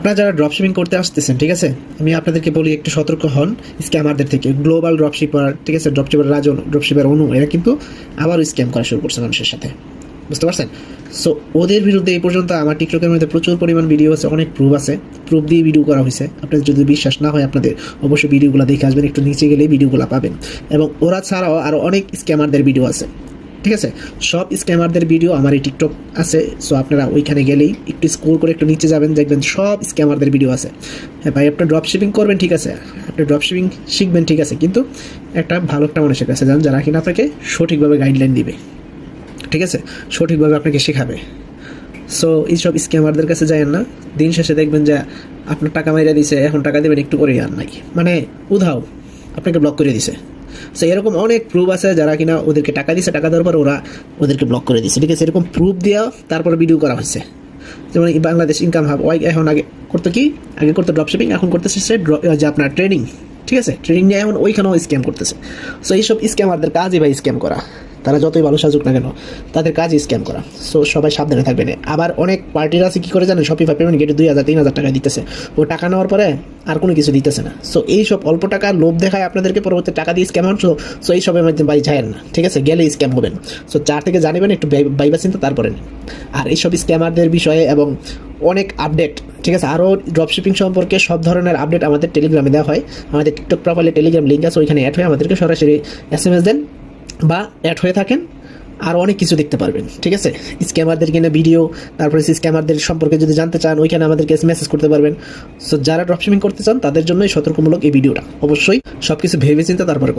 আপনারা যারা ড্রপশিপিং করতে আসতেছেন, ঠিক আছে, আমি আপনাদেরকে বলি একটু সতর্ক হন স্ক্যামারদের থেকে। গ্লোবাল ড্রপশিপার, ঠিক আছে, ড্রপশিপার রাজন, ড্রপশিপার অনু, এরা কিন্তু আবারও স্ক্যাম করা শুরু করছে মানুষের সাথে, বুঝতে পারছেন? সো ওদের বিরুদ্ধে এই পর্যন্ত আমার টিকটকের মধ্যে প্রচুর পরিমাণ ভিডিও আছে, অনেক প্রুফ আছে, প্রুফ দিয়ে ভিডিও করা হয়েছে। আপনাদের যদি বিশ্বাস না হয় আপনাদের অবশ্যই ভিডিওগুলো দেখে আসবেন, একটু নিচে গেলেই ভিডিওগুলো পাবেন। এবং ওরা ছাড়াও আরও অনেক স্ক্যামারদের ভিডিও আছে, ঠিক আছে। সব স্ক্যামারদের ভিডিও আমার এই টিকটক আছে। সো আপনারা ওইখানে গেলেই একটু স্ক্রল করে একটু নিচে যাবেন, দেখবেন সব স্ক্যামারদের ভিডিও আছে। হ্যাঁ ভাই, আপনি ড্রপ শিপিং করবেন, ঠিক আছে, আপনি ড্রপ শিপিং শিখবেন, ঠিক আছে, কিন্তু একটা ভালো একটা মানুষের কাছে যান যারা কিনা আপনাকে সঠিকভাবে গাইডলাইন দিবে, ঠিক আছে, সঠিকভাবে আপনাকে শেখাবে। সো এইসব স্ক্যামারদের কাছে যায়েন না। দিন শেষে দেখবেন যে আপনার টাকা মাইরা দিছে, এখন টাকা দেবেন একটু করে আর নাই, মানে উধাও আপনাকে ব্লক করে দিছে। সো এরকম অনেক প্রুফ আছে যারা কিনা ওদেরকে টাকা দিছে, টাকা দেওয়ার পর ওরা ওদেরকে ব্লক করে দিছে, ঠিক আছে। এরকম প্রুফ দেওয়া তারপরে ভিডিও করা হয়েছে। যেমন বাংলাদেশ ইনকাম হাব, ওই এখন আগে করতো কি, আগে করতো ড্রপশিপিং, এখন করতেছে সে যে আপনার ট্রেনিং, ঠিক আছে, ট্রেনিং নিয়ে এখন ওইখানেও স্ক্যাম করতেছে। সো এইসব স্ক্যামারদের কাজই ভাই স্ক্যাম করা। তারা যতই ভালো সাজুক না কেন, তাদের কাজই স্ক্যাম করা। সো সবাই সাবধানে থাকবেন। আবার অনেক পার্টির আছে কী করে জানেন, শপিফাই পেমেন্ট গেটে 2,000-3,000 টাকা দিতেছে, ও টাকা নেওয়ার পরে আর কোনো কিছু দিতেছে না। সো এইসব অল্প টাকার লোভ দেখায় আপনাদেরকে, পরবর্তী টাকা দিয়ে স্ক্যাম হচ্ছে। সো এইসবের মধ্যে ভাই যায়েন না, ঠিক আছে, গেলে স্ক্যাম হবেন। সো চার থেকে জানিবেন, একটু বাইবা চিন্তা তারপরে নিন। আর এইসব স্ক্যামারদের বিষয়ে এবং অনেক আপডেট, ঠিক আছে, আরও ড্রপশিপিং সম্পর্কে সব ধরনের আপডেট আমাদের টেলিগ্রামে দেওয়া হয়। আমাদের টিকটক প্রোফাইলে টেলিগ্রাম লিঙ্ক আছে, ওইখানে অ্যাড হয়ে আমাদেরকে সরাসরি SMS দেন বা অ্যাড হয়ে থাকেন, আর অনেক কিছু দেখতে পারবেন, ঠিক আছে। স্ক্যামারদের কিনা ভিডিও, তারপরে স্ক্যামারদের সম্পর্কে যদি জানতে চান ওইখানে আমাদেরকে মেসেজ করতে পারবেন। সো যারা ড্রপশিপিং করতে চান তাদের জন্যই সতর্কমূলক এই ভিডিওটা। অবশ্যই সব কিছু ভেবে চিন্তা তারপরে করবেন।